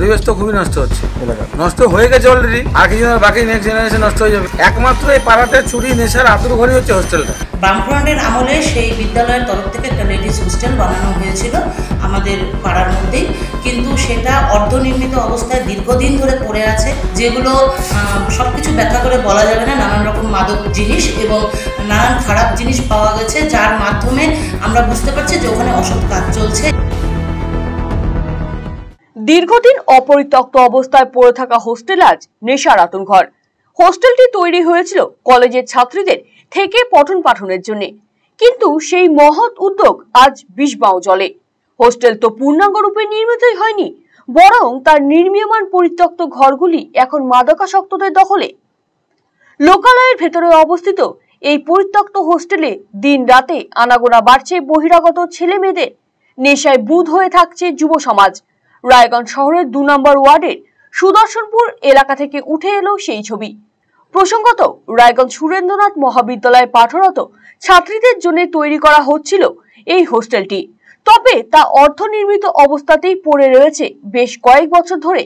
পরিবেশ তো খুবই নষ্ট হচ্ছে, নষ্ট হয়ে গেছে অলরেডি, আর কিছু বাকি নেক্সট জেনারেশন নষ্ট হয়ে যাবে। একমাত্র এই পাড়াতে চুরি নেশার আতুর ঘরই হচ্ছে হোস্টেলটা। বামফ্রন্টের আমলে সেই বিদ্যালয়ের তরফ থেকে একটা লেডিস হোস্টেল বানানো হয়েছিল আমাদের পাড়ার মধ্যেই, কিন্তু সেটা অর্ধনির্মিত অবস্থায় দীর্ঘদিন ধরে পড়ে আছে, যেগুলো সব কিছু ব্যাখ্যা করে বলা যাবে না। নানান রকম মাদক জিনিস এবং নানান খারাপ জিনিস পাওয়া গেছে, যার মাধ্যমে আমরা বুঝতে পারছি যে ওখানে অসৎ কাজ চলছে। দীর্ঘদিন অপরিত্যক্ত অবস্থায় পড়ে থাকা হোস্টেল আজ নেশার আতুরঘর। হোস্টেলটি তৈরি হয়েছিল কলেজের ছাত্রীদের থেকে পঠন পাঠনের জন্য, কিন্তু সেই মহৎ উদ্যোগ আজ বিষবাও জলে। হোস্টেল তো পূর্ণাঙ্গ রূপে নির্মিতই হয়নি, বরং তার নির্মীয়মান পরিত্যক্ত ঘরগুলি এখন মাদকাসক্তদের দখলে। লোকালয়ের ভেতরে অবস্থিত এই পরিত্যক্ত হোস্টেলে দিন রাতে আনাগোনা বাড়ছে বহিরাগত ছেলে মেয়েদের, নেশায় বুঁদ হয়ে থাকছে যুব সমাজ। রায়গঞ্জ শহরের 2 নম্বর ওয়ার্ডের সুদর্শনপুর এলাকা থেকে উঠে এলো সেই ছবি। প্রসঙ্গত, রায়গঞ্জ সুরেন্দ্রনাথ মহাবিদ্যালয়ে পাঠরত ছাত্রীদের জন্য তৈরি করা হচ্ছিল এই হোস্টেলটি, তবে তা অর্ধনির্মিত অবস্থাতেই পড়ে রয়েছে বেশ কয়েক বছর ধরে।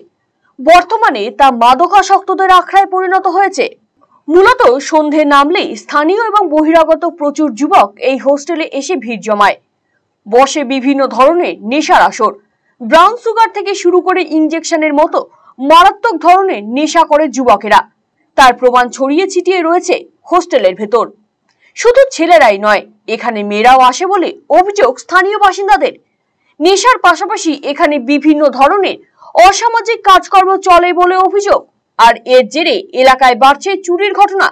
বর্তমানে তা মাদকাসক্তদের আখড়ায় পরিণত হয়েছে। মূলত সন্ধে নামলেই স্থানীয় এবং বহিরাগত প্রচুর যুবক এই হোস্টেলে এসে ভিড় জমায়। বসে বিভিন্ন ধরনের নেশার আসর, ব্রাউন সুগার থেকে শুরু করে ইনজেকশনের মতো মারাত্মক ধরনের নেশা করে যুবকেরা। তার প্রমাণ ছড়িয়ে ছিটিয়ে রয়েছে হোস্টেলের ভেতর। শুধু ছেলেরাই নয়, এখানে মেয়েরাও আসে বলে অভিযোগ স্থানীয় বাসিন্দাদের। নেশার পাশাপাশি এখানে বিভিন্ন ধরনের অসামাজিক কাজকর্ম চলে বলে অভিযোগ, আর এর জেরে এলাকায় বাড়ছে চুরির ঘটনা।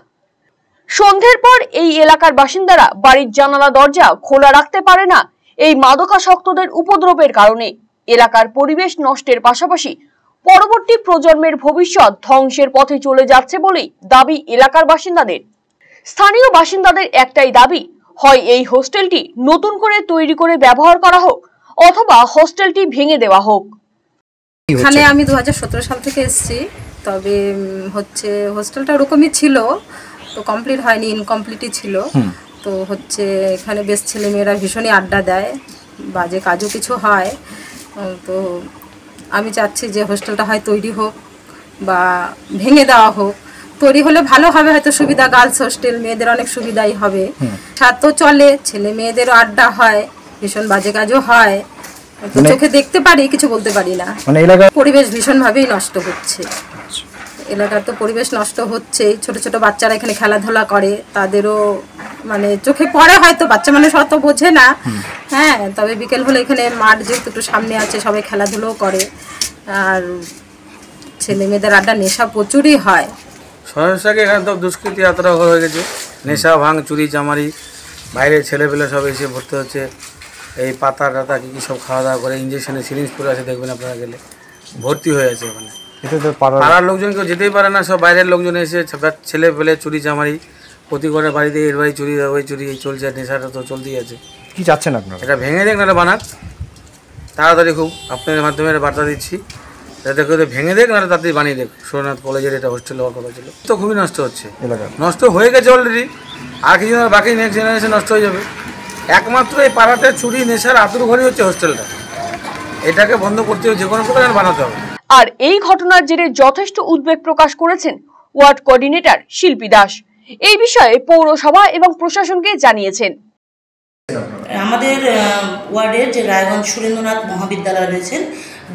সন্ধ্যের পর এই এলাকার বাসিন্দারা বাড়ির জানালা দরজা খোলা রাখতে পারে না এই মাদকাসক্তদের উপদ্রবের কারণে। এলাকার পরিবেশ নষ্টের পাশাপাশি পরবর্তী প্রজন্মের ভবিষ্যৎ ধ্বংসের পথে চলে যাচ্ছে বলেই দাবি এলাকার বাসিন্দাদের। স্থানীয় বাসিন্দাদের একটাই দাবি, হয় এই হোস্টেলটি নতুন করে তৈরি করে ব্যবহার করা হোক, অথবা হোস্টেলটি ভেঙে দেওয়া হোক। এখানে আমি 2017 সাল থেকে এসেছি, তবে হচ্ছে হোস্টেলটা ওরকমই ছিল, তো কমপ্লিট হয়নি, ইনকমপ্লিটই ছিল। তো হচ্ছে এখানে বেশ ছেলেমেয়েরা ভীষণই আড্ডা দেয়, বাজে কাজও কিছু হয়। তো আমি চাচ্ছি যে হোস্টেলটা হয় তৈরি হোক বা ভেঙে দেওয়া হোক। তৈরি হলে ভালো হবে, হয়তো সুবিধা, গার্লস হোস্টেল, মেয়েদের অনেক সুবিধাই হবে। ছাত্র চলে, ছেলে মেয়েদেরও আড্ডা হয়, ভীষণ বাজে কাজও হয়, তো চোখে দেখতে পারি, কিছু বলতে পারি না। মানে এলাকার পরিবেশ ভীষণভাবেই নষ্ট হচ্ছে। এলাকার তো পরিবেশ নষ্ট হচ্ছেই, ছোট ছোট বাচ্চারা এখানে খেলাধুলা করে, তাদেরও মানে চোখে পড়ে, হয়তো বাচ্চা মানুষ অত বোঝে না। হ্যাঁ, তবে বিকেল হলে এখানে মাঠ যেহেতু একটু সামনে আছে, সবাই খেলাধুলোও করে, আর ছেলে মেয়েদের আড্ডা, নেশা প্রচুরই হয়। সমস্যাকে এখানে তো দুষ্কৃতি এতটা হয়ে গেছে, নেশা, ভাঙ, চুরি, চামারি, বাইরের ছেলেপেলে সব এসে ভর্তি হচ্ছে। এই পাতা টাতা কী সব খাওয়া দাওয়া করে, ইঞ্জেকশনের সিরিঞ্জ পরে আছে, দেখবেন আপনারা গেলে ভর্তি হয়ে আছে ওখানে। পাড়ার লোকজন কেউ যেতেই পারে না, সব বাইরের লোকজন এসে ছেলে পেলে চুরি চামারি, প্রতি ঘরে বাড়িতে এর বাড়ি চুরি, ওই চুরি, এই চলছে, নেশাটা তো চলতেই আছে। কি চাচ্ছেন আপনারা? এটা ভেঙে দেখ, নাহলে বানাক তাড়াতাড়ি, খুব আপনাদের মাধ্যমে বার্তা দিচ্ছি, যাতে করে ভেঙে দেখ, নাহলে তাড়াতাড়ি বানিয়ে দেখ। সুরেন্দ্রনাথ কলেজের এটা হোস্টেল হওয়ার কথা ছিল, তো খুবই নষ্ট হচ্ছে, নষ্ট হয়ে গেছে অলরেডি, আর কিছু বাকি নেক্সট জেনারেশন নষ্ট হয়ে যাবে। একমাত্র এই পাড়াতে চুরি নেশার আতুর ঘরই হচ্ছে হোস্টেলটা, এটাকে বন্ধ করতে হবে, যে কোনো প্রকার বানাতে হবে। আর এই ঘটনার জেরে যথেষ্ট উদ্বেগ প্রকাশ করেছেন ওয়ার্ড কোঅর্ডিনেটর শিল্পী দাস। এই বিষয়ে পৌরসভা এবং প্রশাসনকে জানিয়েছেন। আমাদের ওয়ার্ডের যে রায়গঞ্জ সুরেন্দ্রনাথ মহাবিদ্যালয় রয়েছেন,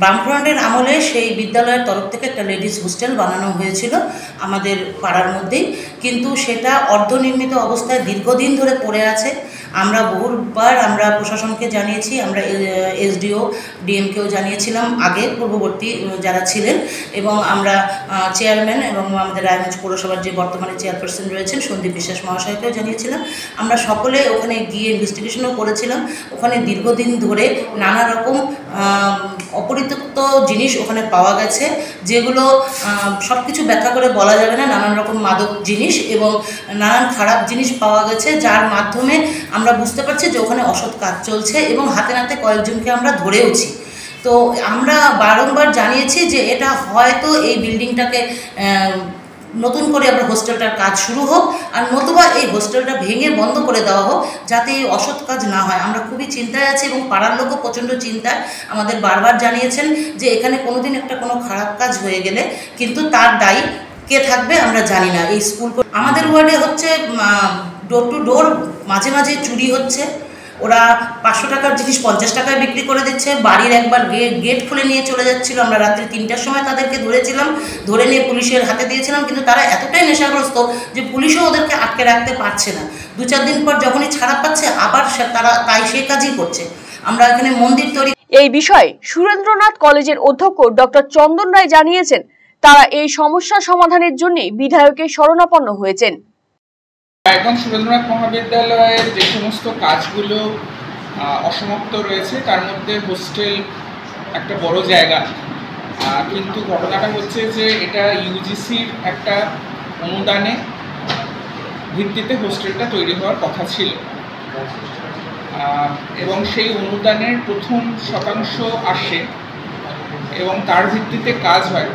বামফ্রন্টের আমলে সেই বিদ্যালয়ের তরফ থেকে একটা লেডিস হোস্টেল বানানো হয়েছিল আমাদের পাড়ার মধ্যেই, কিন্তু সেটা অর্ধনির্মিত অবস্থায় দীর্ঘদিন ধরে পড়ে আছে। আমরা বহুবার প্রশাসনকে জানিয়েছি, আমরা এসডিও ডিএমকেও জানিয়েছিলাম আগে, পূর্ববর্তী যারা ছিলেন, এবং আমরা চেয়ারম্যান এবং আমাদের রায়গঞ্জ পৌরসভার যে বর্তমানে চেয়ারপারসন রয়েছেন সন্দীপ বিশ্বাস মহাশয়কেও জানিয়েছিলাম। আমরা সকলে ওখানে গিয়ে ইনভেস্টিগেশনও করেছিলাম। ওখানে দীর্ঘদিন ধরে নানা রকম অপরিত্যক্ত জিনিস ওখানে পাওয়া গেছে, যেগুলো সব কিছু ব্যাখ্যা করে বলা যাবে না। নানান রকম মাদক জিনিস এবং নানান খারাপ জিনিস পাওয়া গেছে, যার মাধ্যমে আমরা বুঝতে পারছি যে ওখানে অসৎ কাজ চলছে, এবং হাতে নাতে কয়েকজনকে আমরা ধরেওছি। তো আমরা বারংবার জানিয়েছি যে এটা হয়তো এই বিল্ডিংটাকে নতুন করে আবার হোস্টেলটার কাজ শুরু হোক, আর নতুবা এই হোস্টেলটা ভেঙে বন্ধ করে দেওয়া হোক, যাতে এই অসৎ কাজ না হয়। আমরা খুবই চিন্তায় আছি এবং পাড়ার লোকও প্রচণ্ড চিন্তায়। আমাদের বারবার জানিয়েছেন যে এখানে কোনোদিন একটা কোনো খারাপ কাজ হয়ে গেলে কিন্তু তার দায়ী কে থাকবে আমরা জানি না। এই স্কুল আমাদের ওয়ার্ডে হচ্ছে ডোর টু ডোর মাঝে মাঝে চুরি হচ্ছে। ওরা 500 টাকার জিনিস 50 টাকায় বিক্রি করে দিচ্ছে। বাড়ির একবার গেট খুলে নিয়ে চলে যাচ্ছিল। আমরা রাত্রি 3টার সময় তাদেরকে ধরেছিলাম, ধরে নিয়ে পুলিশের হাতে দিয়েছিলাম, কিন্তু তারা এতটাই নেশাগ্রস্ত যে পুলিশও ওদেরকে আটকে রাখতে পারছে না। 2-4 দিন পর যখনই ছাড়া পাচ্ছে আবার তারা সেই কাজই করছে। আমরা এখানে মন্দির তৈরি। এই বিষয়ে সুরেন্দ্রনাথ কলেজের অধ্যক্ষ ডক্টর চন্দন রায় জানিয়েছেন, তারা এই সমস্যা সমাধানের জন্য বিধায়কের শরণাপন্ন হয়েছেন। এখন সুরেন্দ্রনাথ মহাবিদ্যালয়ের যে সমস্ত কাজগুলো অসমাপ্ত রয়েছে তার মধ্যে হোস্টেল একটা বড় জায়গা, কিন্তু ঘটনাটা হচ্ছে যে এটা ইউজিসির একটা অনুদানে ভিত্তিতে হোস্টেলটা তৈরি হওয়ার কথা ছিল, এবং সেই অনুদানের প্রথম শতাংশ আসে এবং তার ভিত্তিতে কাজ হয়।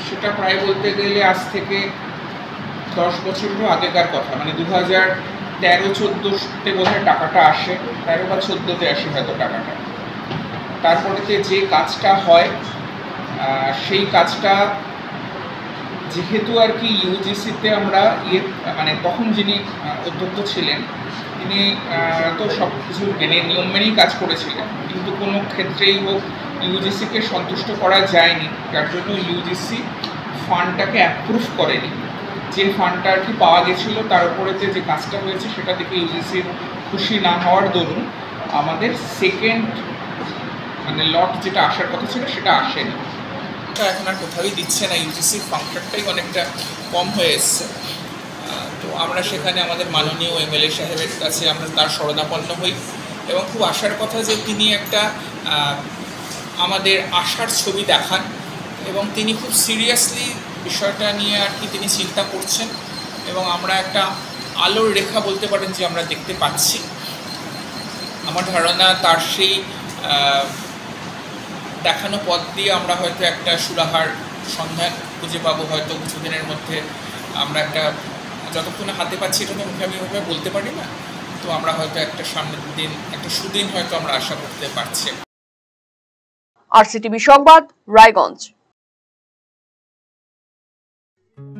সেটা প্রায় বলতে গেলে আজ থেকে 10 বছরেরও আগেকার কথা, মানে 2013-14তে বোধহয় টাকাটা আসে, 13 বা 14তে আসে হয়তো টাকাটা। তারপরেতে যে কাজটা হয় সেই কাজটা যেহেতু আর কি ইউজিসিতে আমরা মানে তখন যিনি অধ্যক্ষ ছিলেন তিনি তো সব কিছু নিয়ম মেনেই কাজ করেছিলেন, কিন্তু কোনো ক্ষেত্রেই হোক ইউজিসিকে সন্তুষ্ট করা যায়নি, যার জন্য ইউজিসি ফান্ডটাকে অ্যাপ্রুভ করেনি। যে ফান্ডটা আর কি পাওয়া গেছিলো তার উপরে যে কাজটা হয়েছে সেটা দেখে ইউজিসির খুশি না হওয়ার দরুন আমাদের সেকেন্ড মানে লট যেটা আসার কথা ছিল সেটা আসেনি। এখন আর কোথাওই দিচ্ছে না, ইউজিসির ফাংশনটাই অনেকটা কম হয়ে এসছে। তো আমরা সেখানে আমাদের মাননীয় এমএলএ সাহেবের কাছে আমরা তার শরণাপন্ন হই এবং খুব আশার কথা যে তিনি একটা আমাদের আশার ছবি দেখান এবং তিনি খুব সিরিয়াসলি বিষয়টা নিয়ে আর কি তিনি চিন্তা করছেন এবং আমরা একটা আলোর রেখা বলতে পারেন যে আমরা দেখতে পাচ্ছি। আমার ধারণা তার সেই দেখানো পথ দিয়ে আমরা হয়তো একটা সুরাহার সন্ধান খুঁজে পাবো হয়তো কিছুদিনের মধ্যে। আমরা একটা যতক্ষণ হাতে পাচ্ছি এটা তো মুখে আমি ওভাবে বলতে পারি না, তো আমরা হয়তো একটা সামনের দিন একটা সুদিন হয়তো আমরা আশা করতে পারছি। আরসিটিভি সংবাদ, রায়গঞ্জ।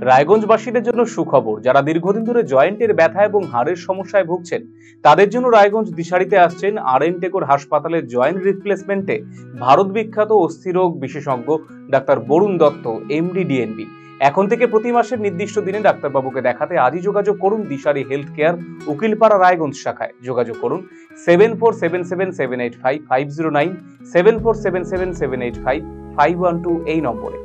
রায়গঞ্জবাসীদের জন্য সুখবর, যারা দীর্ঘদিন ধরে জয়েন্টের ব্যথা এবং হাড়ের সমস্যায় ভুগছেন তাদের জন্য রায়গঞ্জ দিশারিতে আসছেন আর.এন. টেকোর হাসপাতালের জয়েন্ট রিপ্লেসমেন্টে ভারত বিখ্যাত অস্থিরোগ বিশেষজ্ঞ doctor Barun Dutta, MD, DNB. এখন থেকে প্রতি মাসের নির্দিষ্ট দিনে ডাক্তারবাবুকে দেখাতে আজই যোগাযোগ করুন দিশারি হেলথ কেয়ার, উকিলপাড়া, রায়গঞ্জ শাখায়। যোগাযোগ করুন 7477785509, 7477785512 এই নম্বরে।